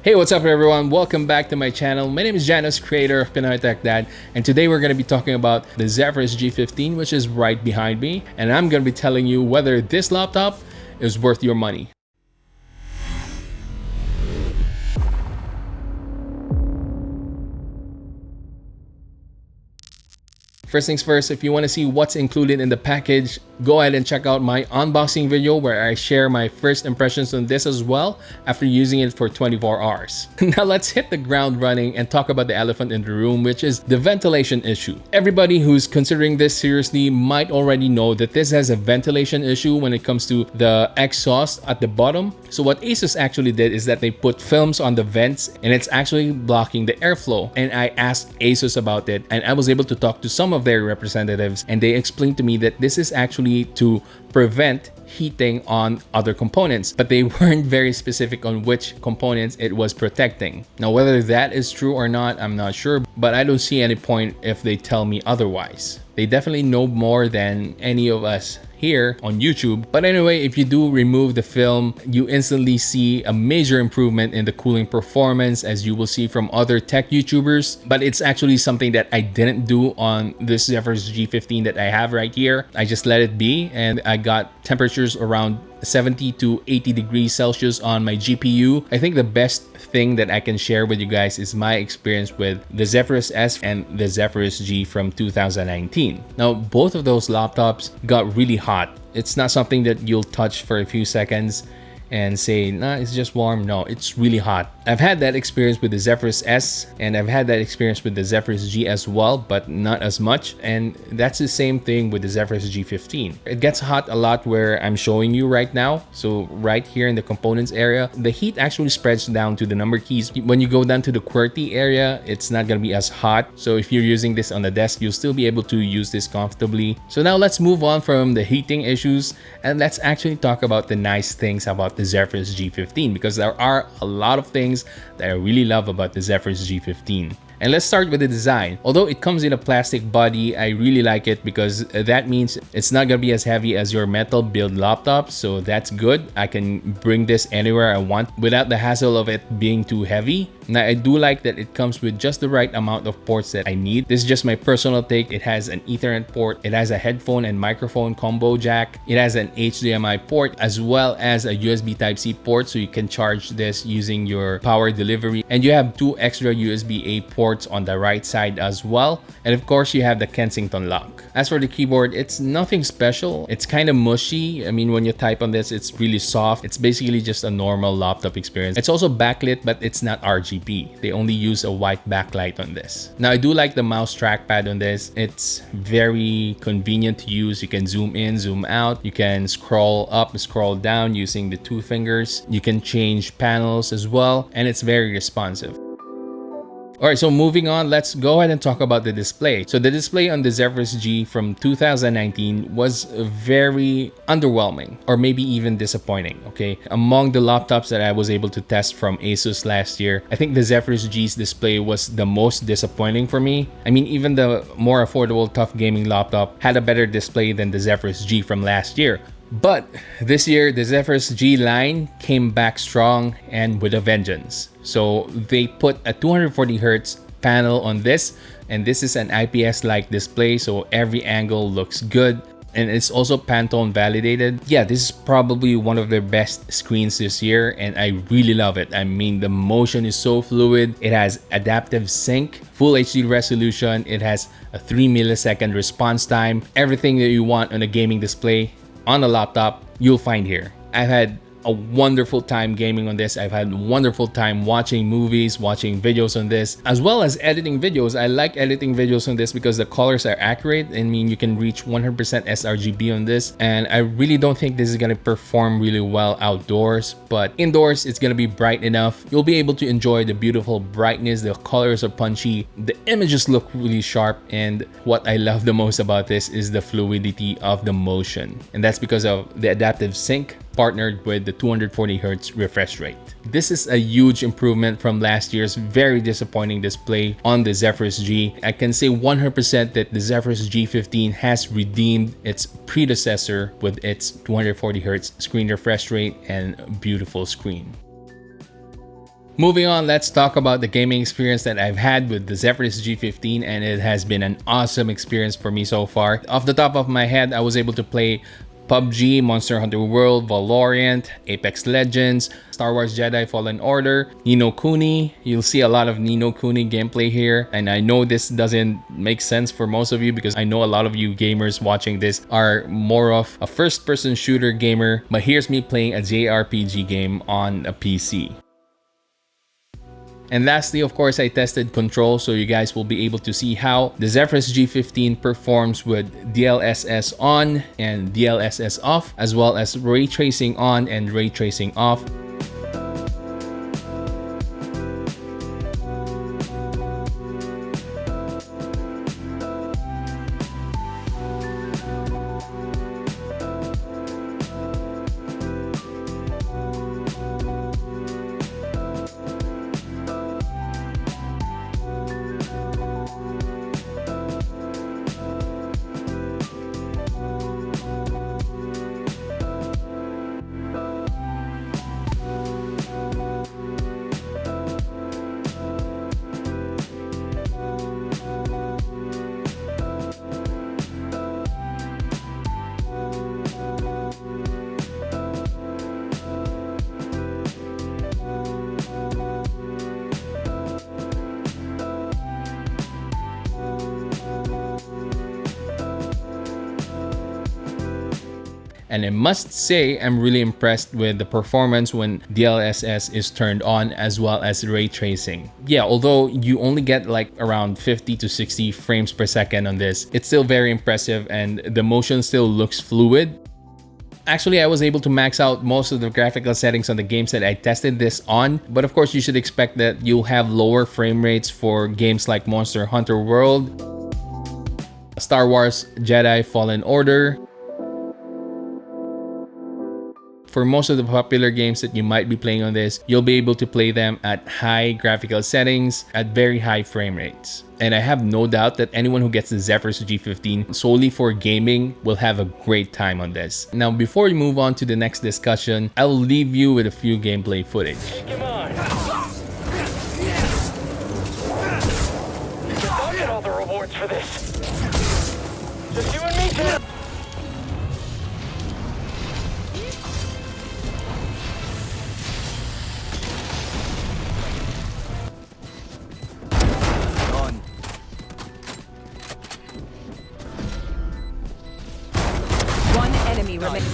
Hey, what's up everyone? Welcome back to my channel. My name is Janus, creator of Pinoy Tech Dad, and today we're going to be talking about the Zephyrus G15, which is right behind me, and I'm going to be telling you whether this laptop is worth your money. First things first, if you want to see what's included in the package, go ahead and check out my unboxing video where I share my first impressions on this as well after using it for 24 hours. Now let's hit the ground running and talk about the elephant in the room, which is the ventilation issue. Everybody who's considering this seriously might already know that this has a ventilation issue when it comes to the exhaust at the bottom. So what ASUS actually did is that they put films on the vents and it's actually blocking the airflow. And I asked ASUS about it and I was able to talk to some of their representatives and they explained to me that this is actually to prevent heating on other components, but they weren't very specific on which components it was protecting. Now, whether that is true or not, I'm not sure, but I don't see any point if they tell me otherwise. They definitely know more than any of us here on YouTube. But anyway, if you do remove the film, you instantly see a major improvement in the cooling performance, as you will see from other tech YouTubers. But it's actually something that I didn't do on this Zephyrus G15 that I have right here. I just let it be and I got temperatures around 70 to 80 degrees Celsius on my GPU. I think the best thing that I can share with you guys is my experience with the Zephyrus S and the Zephyrus G from 2019. Now, both of those laptops got really hot. It's not something that you'll touch for a few seconds and say, nah, it's just warm. No, it's really hot. I've had that experience with the Zephyrus S and I've had that experience with the Zephyrus G as well, but not as much. And that's the same thing with the Zephyrus G15. It gets hot a lot where I'm showing you right now. So right here in the components area, the heat actually spreads down to the number keys. When you go down to the QWERTY area, it's not gonna be as hot. So if you're using this on the desk, you'll still be able to use this comfortably. So now let's move on from the heating issues and let's actually talk about the nice things about the Zephyrus G15, because there are a lot of things that I really love about the Zephyrus G15. And let's start with the design. Although it comes in a plastic body, I really like it because that means it's not gonna be as heavy as your metal build laptop. So that's good. I can bring this anywhere I want without the hassle of it being too heavy. Now, I do like that it comes with just the right amount of ports that I need. This is just my personal take. It has an Ethernet port. It has a headphone and microphone combo jack. It has an HDMI port as well as a USB Type-C port. So you can charge this using your power delivery. And you have two extra USB-A ports on the right side as well. And of course, you have the Kensington lock. As for the keyboard, it's nothing special. It's kind of mushy. I mean, when you type on this, it's really soft. It's basically just a normal laptop experience. It's also backlit, but it's not RGB. They only use a white backlight on this. Now, I do like the mouse trackpad on this. It's very convenient to use. You can zoom in, zoom out. You can scroll up, scroll down using the two fingers. You can change panels as well, and it's very responsive. Alright, so moving on, let's go ahead and talk about the display. So the display on the Zephyrus G from 2019 was very underwhelming or maybe even disappointing, okay? Among the laptops that I was able to test from ASUS last year, I think the Zephyrus G's display was the most disappointing for me. I mean, even the more affordable tough gaming laptop had a better display than the Zephyrus G from last year. But this year, the Zephyrus G line came back strong and with a vengeance. So they put a 240Hz panel on this, and this is an IPS-like display, so every angle looks good. And it's also Pantone validated. Yeah, this is probably one of their best screens this year, and I really love it. I mean, the motion is so fluid. It has adaptive sync, full HD resolution. It has a 3 millisecond response time. Everything that you want on a gaming display on a laptop, you'll find here. I've had a wonderful time gaming on this. I've had a wonderful time watching movies, watching videos on this, as well as editing videos. I like editing videos on this because the colors are accurate. I mean, you can reach 100% sRGB on this, and I really don't think this is gonna perform really well outdoors, but indoors, it's gonna be bright enough. You'll be able to enjoy the beautiful brightness. The colors are punchy. The images look really sharp, and what I love the most about this is the fluidity of the motion, and that's because of the adaptive sync partnered with the 240Hz refresh rate. This is a huge improvement from last year's very disappointing display on the Zephyrus G. I can say 100% that the Zephyrus G15 has redeemed its predecessor with its 240Hz screen refresh rate and beautiful screen. Moving on, let's talk about the gaming experience that I've had with the Zephyrus G15, and it has been an awesome experience for me so far. Off the top of my head, I was able to play PUBG, Monster Hunter World, Valorant, Apex Legends, Star Wars Jedi Fallen Order, Ni no Kuni. You'll see a lot of Ni no Kuni gameplay here, and I know this doesn't make sense for most of you because I know a lot of you gamers watching this are more of a first-person shooter gamer, but here's me playing a JRPG game on a PC. And lastly, of course, I tested control, so you guys will be able to see how the Zephyrus G15 performs with DLSS on and DLSS off, as well as ray tracing on and ray tracing off. And I must say, I'm really impressed with the performance when DLSS is turned on, as well as ray tracing. Yeah, although you only get like around 50 to 60 frames per second on this, it's still very impressive and the motion still looks fluid. Actually, I was able to max out most of the graphical settings on the games that I tested this on, but of course you should expect that you'll have lower frame rates for games like Monster Hunter World, Star Wars Jedi Fallen Order. For most of the popular games that you might be playing on this, you'll be able to play them at high graphical settings at very high frame rates. And I have no doubt that anyone who gets the Zephyrus G15 solely for gaming will have a great time on this. Now, before we move on to the next discussion, I'll leave you with a few gameplay footage. Come on. I'll get all the rewards for this. Just you and me tonight. One enemy remaining.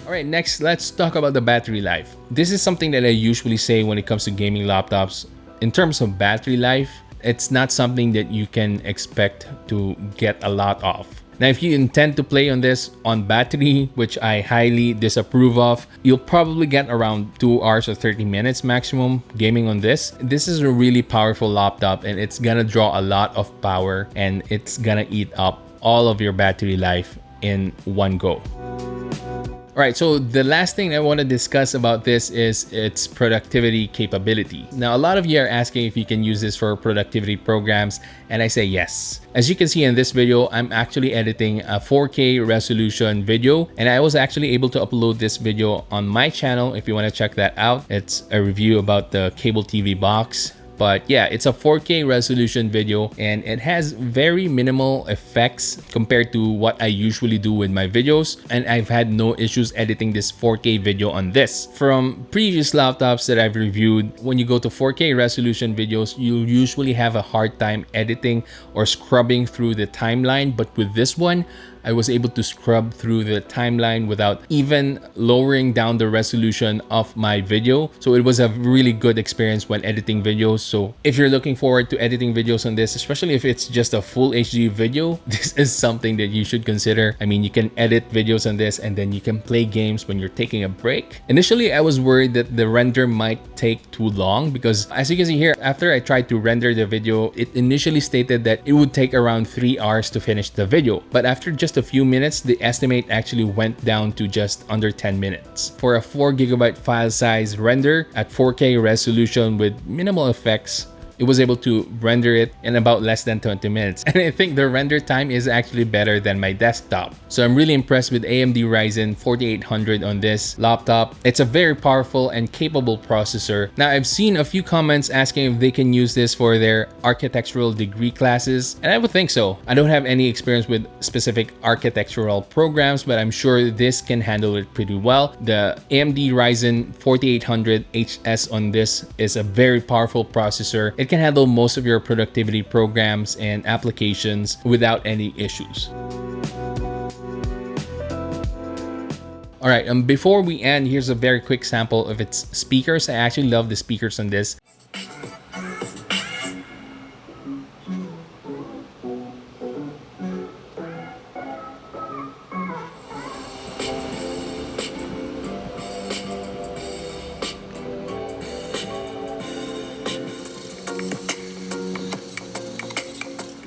Alright, next, let's talk about the battery life. This is something that I usually say when it comes to gaming laptops. In terms of battery life, it's not something that you can expect to get a lot of. Now, if you intend to play on this on battery, which I highly disapprove of, you'll probably get around 2 hours or 30 minutes maximum gaming on this. This is a really powerful laptop and it's gonna draw a lot of power and it's gonna eat up all of your battery life in one go. Alright, so the last thing I want to discuss about this is its productivity capability. Now, a lot of you are asking if you can use this for productivity programs, and I say yes. As you can see in this video, I'm actually editing a 4K resolution video, and I was actually able to upload this video on my channel if you want to check that out. It's a review about the cable TV box. But yeah, it's a 4K resolution video and it has very minimal effects compared to what I usually do with my videos. And I've had no issues editing this 4K video on this. From previous laptops that I've reviewed, when you go to 4K resolution videos, you usually have a hard time editing or scrubbing through the timeline. But with this one, I was able to scrub through the timeline without even lowering down the resolution of my video. So it was a really good experience when editing videos. So if you're looking forward to editing videos on this, especially if it's just a full HD video, this is something that you should consider. I mean, you can edit videos on this and then you can play games when you're taking a break. Initially, I was worried that the render might take too long because as you can see here, after I tried to render the video, it initially stated that it would take around 3 hours to finish the video. But after just a few minutes, the estimate actually went down to just under 10 minutes. For a 4 GB file size render at 4K resolution with minimal effects, it was able to render it in about less than 20 minutes. And I think the render time is actually better than my desktop. So I'm really impressed with AMD Ryzen 4800 on this laptop. It's a very powerful and capable processor. Now, I've seen a few comments asking if they can use this for their architectural degree classes, and I would think so. I don't have any experience with specific architectural programs, but I'm sure this can handle it pretty well. The AMD Ryzen 4800 HS on this is a very powerful processor. It can handle most of your productivity programs and applications without any issues. All right, before we end, here's a very quick sample of its speakers. I actually love the speakers on this.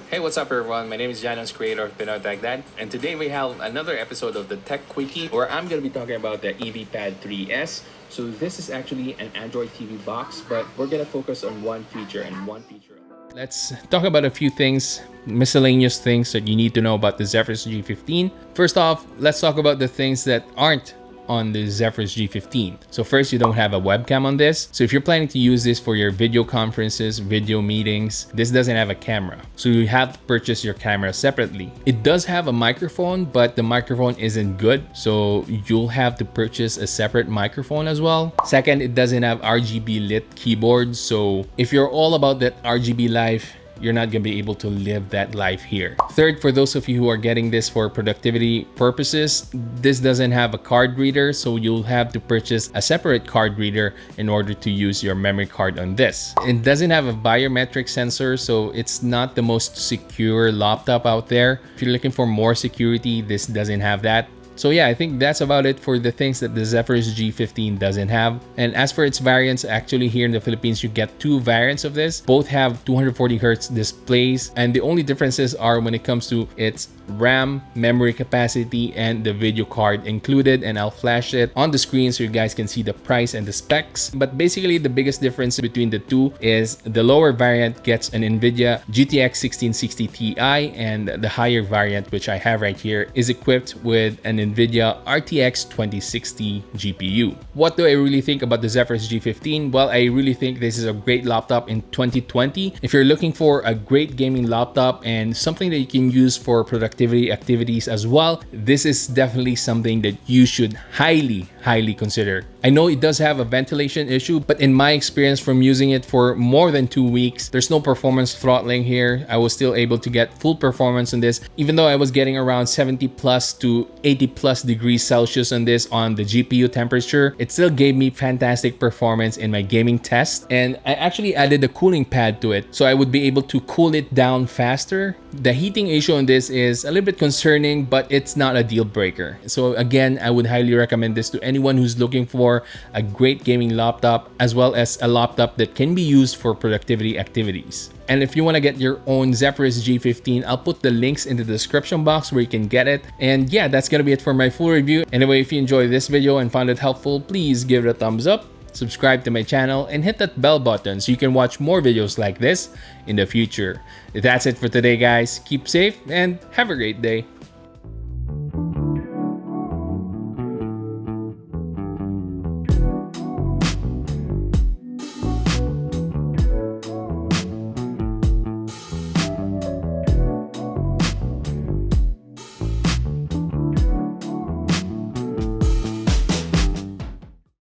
Hey, what's up everyone? My name is Janus, creator of Pinoy Tech Dad, and today we have another episode of the Tech Quickie where I'm going to be talking about the EVPad 3S. So this is actually an Android TV box, but we're going to focus on one feature and one feature. Let's talk about a few things, miscellaneous things that you need to know about the Zephyrus G15. First off, let's talk about the things that aren't on the Zephyrus G15. So first, you don't have a webcam on this. So if you're planning to use this for your video conferences, video meetings, this doesn't have a camera. So you have to purchase your camera separately. It does have a microphone, but the microphone isn't good. So you'll have to purchase a separate microphone as well. Second, it doesn't have RGB lit keyboard. So if you're all about that RGB life, you're not going to be able to live that life here. Third, for those of you who are getting this for productivity purposes, this doesn't have a card reader, so you'll have to purchase a separate card reader in order to use your memory card on this. It doesn't have a biometric sensor, so it's not the most secure laptop out there. If you're looking for more security, this doesn't have that. So yeah, I think that's about it for the things that the Zephyrus G15 doesn't have. And as for its variants, actually here in the Philippines, you get two variants of this. Both have 240Hz displays, and the only differences are when it comes to its RAM, memory capacity, and the video card included. And I'll flash it on the screen so you guys can see the price and the specs. But basically, the biggest difference between the two is the lower variant gets an NVIDIA GTX 1660 Ti, and the higher variant, which I have right here, is equipped with an NVIDIA RTX 2060 GPU. What do I really think about the Zephyrus G15? Well, I really think this is a great laptop in 2020. If you're looking for a great gaming laptop and something that you can use for productivity activities as well, this is definitely something that you should highly consider. I know it does have a ventilation issue, but in my experience from using it for more than 2 weeks, there's no performance throttling here. I was still able to get full performance on this, even though I was getting around 70 plus to 80 plus degrees Celsius on this on the GPU temperature. It still gave me fantastic performance in my gaming test, and I actually added a cooling pad to it so I would be able to cool it down faster. The heating issue on this is a little bit concerning, but it's not a deal breaker. So again, I would highly recommend this to anyone who's looking for a great gaming laptop, as well as a laptop that can be used for productivity activities. And if you want to get your own Zephyrus G15, I'll put the links in the description box where you can get it. And yeah, that's gonna be it for my full review. Anyway, if you enjoyed this video and found it helpful, please give it a thumbs up, subscribe to my channel, and hit that bell button so you can watch more videos like this in the future. That's it for today, guys. Keep safe and have a great day.